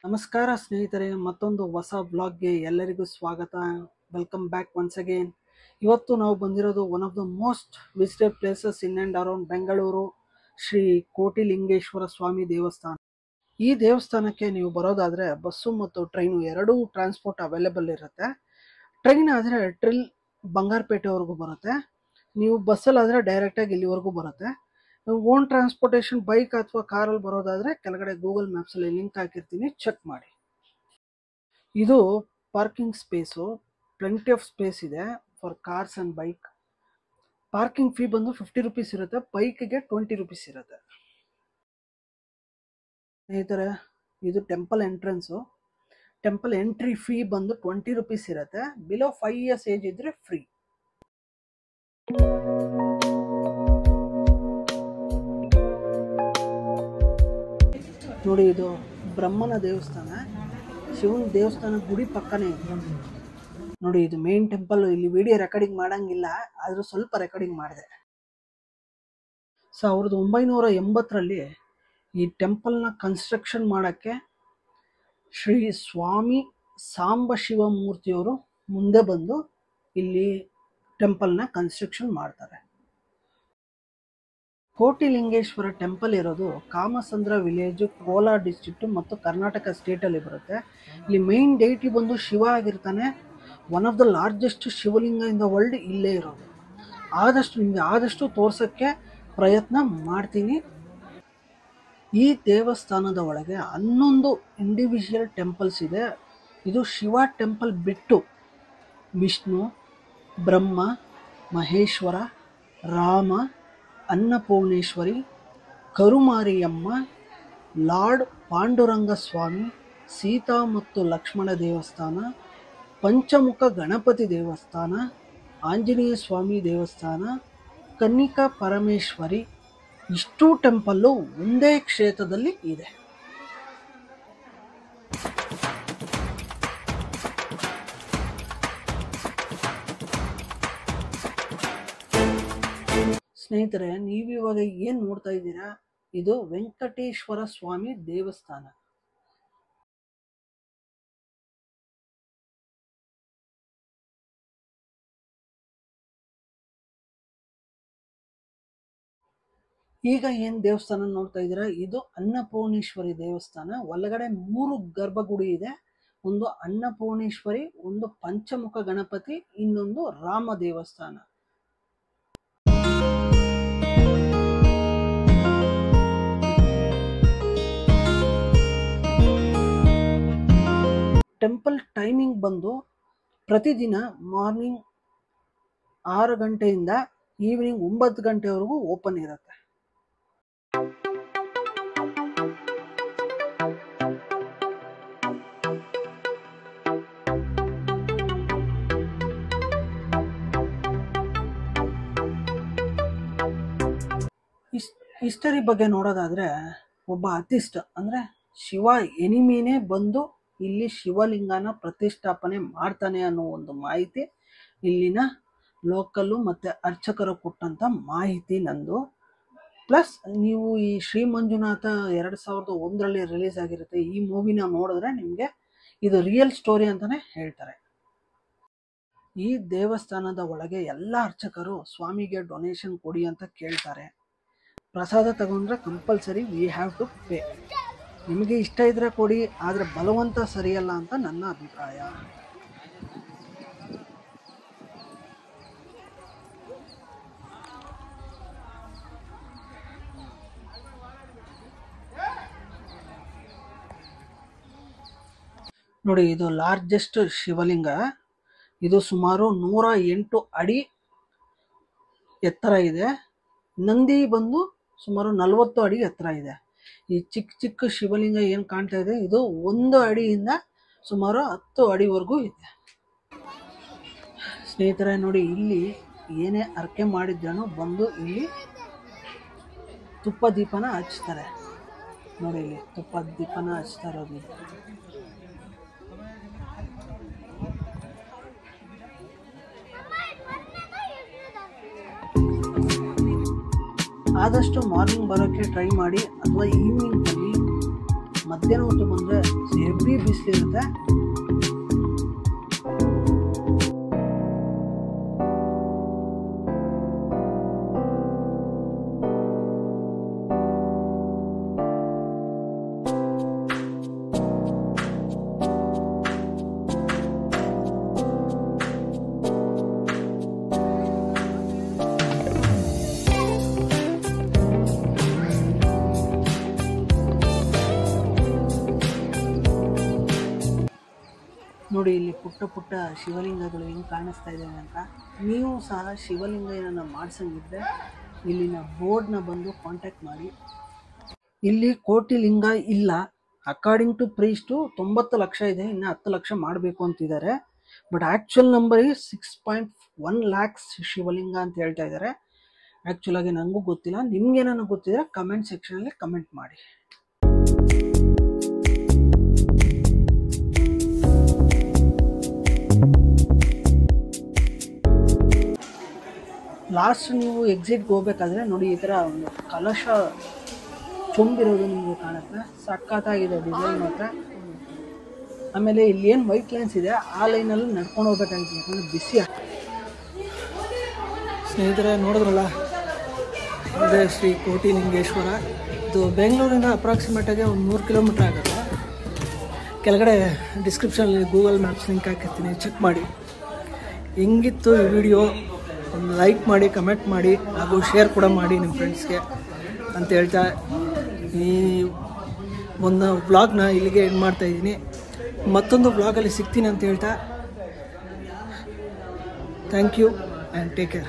ನಮಸ್ಕಾರ ಸ್ನೇಹಿತರೆ, ಮತ್ತೊಂದು ಹೊಸ ವ್ಲಾಗ್ಗೆ ಎಲ್ಲರಿಗೂ ಸ್ವಾಗತ. Welcome back once again. ಇವತ್ತು ನಾವು ಬಂದಿರೋದು one of the most visited places in and around Bengaluru, Shri Kotilingeshwara Swamy ದೇವಸ್ಥಾನ. ಈ ದೇವಸ್ಥಾನಕ್ಕೆ ನೀವು ಬರೋದಾದರೆ ಬಸ್ಸು ಮತ್ತು ಟ್ರೈನು ಎರಡೂ ಟ್ರಾನ್ಸ್ಪೋರ್ಟ್ ಅವೈಲೇಬಲ್ ಇರುತ್ತೆ. ಟ್ರೈನ್ ಆದರೆ ಬಂಗಾರಪೇಟೆವರೆಗೂ ಬರುತ್ತೆ. ನೀವು ಬಸ್ಸಲ್ಲಾದರೆ ಡೈರೆಕ್ಟಾಗಿ ಇಲ್ಲಿವರೆಗೂ ಬರುತ್ತೆ. ಓನ್ ಟ್ರಾನ್ಸ್ಪೋರ್ಟೇಷನ್ ಬೈಕ್ ಅಥವಾ ಕಾರಲ್ಲಿ ಬರೋದಾದರೆ ಕೆಳಗಡೆ ಗೂಗಲ್ ಮ್ಯಾಪ್ಸಲ್ಲಿ ಲಿಂಕ್ ಹಾಕಿರ್ತೀನಿ, ಚೆಕ್ ಮಾಡಿ. ಇದು parking space, plenty of space ಇದೆ for cars and bike. Parking fee ಬಂದು 50 ರೂಪೀಸ್ ಇರುತ್ತೆ, ಬೈಕ್ಗೆ 20 ರೂಪೀಸ್ ಇರುತ್ತೆ. ಸ್ನೇಹಿತರೆ, ಇದು temple entrance. Temple entry fee ಬಂದು 20 ರೂಪೀಸ್ ಇರುತ್ತೆ. ಬಿಲೋ 5 ಇಯರ್ಸ್ ಏಜ್ ಇದ್ರೆ ಫ್ರೀ. ನೋಡಿ, ಇದು ಬ್ರಹ್ಮನ ದೇವಸ್ಥಾನ, ಶಿವನ ದೇವಸ್ಥಾನ ಗುಡಿ ಪಕ್ಕನೇ ಇದೆ. ನೋಡಿ, ಇದು ಮೇನ್ ಟೆಂಪಲ್. ಇಲ್ಲಿ ವಿಡಿಯೋ ರೆಕಾರ್ಡಿಂಗ್ ಮಾಡಂಗಿಲ್ಲ, ಆದರೂ ಸ್ವಲ್ಪ ರೆಕಾರ್ಡಿಂಗ್ ಮಾಡಿದೆ. 1980ರಲ್ಲಿ ಈ ಟೆಂಪಲ್ನ ಕನ್ಸ್ಟ್ರಕ್ಷನ್ ಮಾಡೋಕ್ಕೆ ಶ್ರೀ ಸ್ವಾಮಿ ಸಾಂಬ ಶಿವಮೂರ್ತಿಯವರು ಮುಂದೆ ಬಂದು ಇಲ್ಲಿ ಟೆಂಪಲ್ನ ಕನ್ಸ್ಟ್ರಕ್ಷನ್ ಮಾಡ್ತಾರೆ. ಕೋಟಿಲಿಂಗೇಶ್ವರ ಟೆಂಪಲ್ ಇರೋದು ಕಾಮಸಂದ್ರ ವಿಲೇಜು, ಕೋಲಾರ ಡಿಸ್ಟ್ರಿಕ್ಟು ಮತ್ತು ಕರ್ನಾಟಕ ಸ್ಟೇಟಲ್ಲಿ ಬರುತ್ತೆ. ಇಲ್ಲಿ ಮೇನ್ ಡೈಟಿ ಬಂದು ಶಿವ ಆಗಿರ್ತಾನೆ. One of the largest Shivalinga in the world ಇಲ್ಲೇ ಇರೋದು. ನಿಮಗೆ ಆದಷ್ಟು ತೋರ್ಸೋಕ್ಕೆ ಪ್ರಯತ್ನ ಮಾಡ್ತೀನಿ. ಈ ದೇವಸ್ಥಾನದ ಒಳಗೆ 11 ಇಂಡಿವಿಜುವಲ್ ಟೆಂಪಲ್ಸ್ ಇದೆ. ಇದು ಶಿವ ಟೆಂಪಲ್ ಬಿಟ್ಟು ವಿಷ್ಣು, ಬ್ರಹ್ಮ, ಮಹೇಶ್ವರ, ರಾಮ, ಅನ್ನಪೂರ್ಣೇಶ್ವರಿ, ಕರುಮಾರಿಯಮ್ಮ, ಲಾರ್ಡ್ ಪಾಂಡುರಂಗ ಸ್ವಾಮಿ, ಸೀತಾ ಮತ್ತು ಲಕ್ಷ್ಮಣ ದೇವಸ್ಥಾನ, ಪಂಚಮುಖ ಗಣಪತಿ ದೇವಸ್ಥಾನ, ಆಂಜನೇಯ ಸ್ವಾಮಿ ದೇವಸ್ಥಾನ, ಕನ್ನಿಕಾ ಪರಮೇಶ್ವರಿ, ಇಷ್ಟೂ ಟೆಂಪಲ್ಲು ಒಂದೇ ಕ್ಷೇತ್ರದಲ್ಲಿ ಇದೆ. ಸ್ನೇಹಿತರೆ, ನೀವಿವಾಗ ಏನು ನೋಡ್ತಾ ಇದ್ದೀರಾ, ಇದು ವೆಂಕಟೇಶ್ವರ ಸ್ವಾಮಿ ದೇವಸ್ಥಾನ. ಈಗ ಏನು ದೇವಸ್ಥಾನ ನೋಡ್ತಾ ಇದ್ದೀರಾ, ಇದು ಅನ್ನಪೂರ್ಣೇಶ್ವರಿ ದೇವಸ್ಥಾನ. ಒಳಗಡೆ 3 ಗರ್ಭಗುಡಿ ಇದೆ. ಒಂದು ಅನ್ನಪೂರ್ಣೇಶ್ವರಿ, ಒಂದು ಪಂಚಮುಖ ಗಣಪತಿ, ಇನ್ನೊಂದು ರಾಮ ದೇವಸ್ಥಾನ. ಟೆಂಪಲ್ ಟೈಮಿಂಗ್ ಬಂದು ಪ್ರತಿದಿನ ಮಾರ್ನಿಂಗ್ 6 ಗಂಟೆಯಿಂದ ಈವ್ನಿಂಗ್ 9 ಗಂಟೆವರೆಗೂ ಓಪನ್ ಇರುತ್ತೆ. ಹಿಸ್ಟರಿ ಬಗ್ಗೆ ನೋಡೋದಾದರೆ, ಒಬ್ಬ ಅತಿಸ್ಟ್ ಅಂದರೆ ಶಿವ ಎನಿಮಿನೇ ಬಂದು ಇಲ್ಲಿ ಶಿವಲಿಂಗನ ಪ್ರತಿಷ್ಠಾಪನೆ ಮಾಡ್ತಾನೆ ಅನ್ನೋ ಒಂದು ಮಾಹಿತಿ ಇಲ್ಲಿನ ಲೋಕಲ್ಲು ಮತ್ತು ಅರ್ಚಕರು ಕೊಟ್ಟಂಥ ಮಾಹಿತಿ ನಂದು. ಪ್ಲಸ್ ನೀವು ಈ ಶ್ರೀ ಮಂಜುನಾಥ 2001ರಲ್ಲಿ ರಿಲೀಸ್ ಆಗಿರುತ್ತೆ. ಈ ಮೂವಿನ ನೋಡಿದ್ರೆ ನಿಮಗೆ ಇದು ರಿಯಲ್ ಸ್ಟೋರಿ ಅಂತಲೇ ಹೇಳ್ತಾರೆ. ಈ ದೇವಸ್ಥಾನದ ಒಳಗೆ ಎಲ್ಲ ಅರ್ಚಕರು ಸ್ವಾಮಿಗೆ ಡೊನೇಷನ್ ಕೊಡಿ ಅಂತ ಕೇಳ್ತಾರೆ. ಪ್ರಸಾದ ತಗೊಂಡ್ರೆ compulsory we have to pay. ನಿಮಗೆ ಇಷ್ಟ ಇದ್ರೆ ಕೊಡಿ, ಆದರೆ ಬಲವಂತ ಸರಿಯಲ್ಲ ಅಂತ ನನ್ನ ಅಭಿಪ್ರಾಯ. ನೋಡಿ, ಇದು ಲಾರ್ಜೆಸ್ಟ್ ಶಿವಲಿಂಗ. ಇದು ಸುಮಾರು 108 ಅಡಿ ಎತ್ತರ ಇದೆ. ನಂದಿ ಬಂದು ಸುಮಾರು 40 ಅಡಿ ಎತ್ತರ ಇದೆ. ಈ ಚಿಕ್ಕ ಚಿಕ್ಕ ಶಿವಲಿಂಗ ಏನು ಕಾಣ್ತಾ ಇದೆ, ಇದು 1 ಅಡಿಯಿಂದ ಸುಮಾರು 10 ಅಡಿವರೆಗೂ ಇದೆ. ಸ್ನೇಹಿತರೆ ನೋಡಿ, ಇಲ್ಲಿ ಏನೇ ಅರ್ಕೆ ಮಾಡಿದ್ರೂ ಬಂದು ಇಲ್ಲಿ ತುಪ್ಪ ದೀಪನ ಹಚ್ತಾರೆ. ನೋಡಿ, ಇಲ್ಲಿ ತುಪ್ಪ ದೀಪನ ಹಚ್ತಾ ಇರೋದು. ಆದಷ್ಟು ಮಾರ್ನಿಂಗ್ ಬರೋಕ್ಕೆ ಟ್ರೈ ಮಾಡಿ, ಅಥವಾ ಈವ್ನಿಂಗ್ ಬನ್ನಿ. ಮಧ್ಯಾಹ್ನ ಹೊತ್ತು ಬಂದರೆ ಬಿಸಿಲಿರುತ್ತೆ. ನೋಡಿ ಇಲ್ಲಿ ಪುಟ್ಟ ಪುಟ್ಟ ಶಿವಲಿಂಗಗಳು ಹೆಂಗೆ ಕಾಣಿಸ್ತಾ ಇದ್ದಾವೆ ಅಂತ. ನೀವು ಸಹ ಶಿವಲಿಂಗ ಏನನ್ನ ಮಾಡಿಸಂಗಿದ್ರೆ ಇಲ್ಲಿನ ಬೋರ್ಡ್ನ ಬಂದು ಕಾಂಟ್ಯಾಕ್ಟ್ ಮಾಡಿ. ಇಲ್ಲಿ ಕೋಟಿ ಲಿಂಗ ಇಲ್ಲ, ಅಕಾರ್ಡಿಂಗ್ ಟು ಪ್ರೀಸ್ಟು 90 ಲಕ್ಷ ಇದೆ, ಇನ್ನು 10 ಲಕ್ಷ ಮಾಡಬೇಕು ಅಂತಿದ್ದಾರೆ. ಬಟ್ ಆ್ಯಕ್ಚುಯಲ್ ನಂಬರ್ 6.1 lakhs ಶಿವಲಿಂಗ ಅಂತ ಹೇಳ್ತಾ ಇದ್ದಾರೆ. ಆ್ಯಕ್ಚುಲಾಗಿ ನನಗೂ ಗೊತ್ತಿಲ್ಲ, ನಿಮ್ಗೇನಾದ್ರು ಗೊತ್ತಿದ್ರೆ ಕಮೆಂಟ್ ಸೆಕ್ಷನಲ್ಲಿ ಕಮೆಂಟ್ ಮಾಡಿ. ಲಾಸ್ಟ್ ನೀವು ಎಕ್ಸಿಟ್ಗೆ ಹೋಗ್ಬೇಕಾದ್ರೆ ನೋಡಿ ಈ ಥರ ಒಂದು ಕಲಶ ಚೊಂಬಿರೋದು ನಿಮಗೆ ಕಾಣುತ್ತೆ. ಸಖತ್ತಾಗಿದೆ ಡಿಸೈನ್ ಮಾತ್ರ. ಆಮೇಲೆ ಇಲ್ಲಿ ಏನು ವೈಟ್ ಲೈನ್ಸ್ ಇದೆ ಆ ಲೈನಲ್ಲಿ ನಡ್ಕೊಂಡು ಹೋಗ್ಬೇಕಾಗಿದೆ, ಯಾಕಂದರೆ ಬಿಸಿ. ಸ್ನೇಹಿತರೆ ನೋಡಿದ್ರಲ್ಲ, ಅದೇ ಶ್ರೀ ಕೋಟಿಲಿಂಗೇಶ್ವರ. ಇದು ಬೆಂಗಳೂರಿಂದ ಅಪ್ರಾಕ್ಸಿಮೇಟಾಗಿ ಒಂದು 3 ಕಿಲೋಮೀಟ್ರ್ ಆಗುತ್ತೆ. ಕೆಳಗಡೆ ಡಿಸ್ಕ್ರಿಪ್ಷನಲ್ಲಿ ಗೂಗಲ್ ಮ್ಯಾಪ್ಸ್ ಲಿಂಕ್ ಹಾಕಿರ್ತೀನಿ, ಚೆಕ್ ಮಾಡಿ. ಹೆಂಗಿತ್ತು ಈ ವಿಡಿಯೋ ಒಂದು ಲೈಕ್ ಮಾಡಿ, ಕಮೆಂಟ್ ಮಾಡಿ, ಹಾಗೂ ಶೇರ್ ಕೂಡ ಮಾಡಿ ನಿಮ್ಮ ಫ್ರೆಂಡ್ಸ್ಗೆ ಅಂತ ಹೇಳ್ತಾ ಈ ಒಂದು ವ್ಲಾಗ್ನ ಇಲ್ಲಿಗೆ ಎಂಡ್ ಮಾಡ್ತಾಯಿದ್ದೀನಿ. ಮತ್ತೊಂದು ವ್ಲಾಗಲ್ಲಿ ಸಿಗ್ತೀನಿ ಅಂತ ಹೇಳ್ತಾ thank you and take care.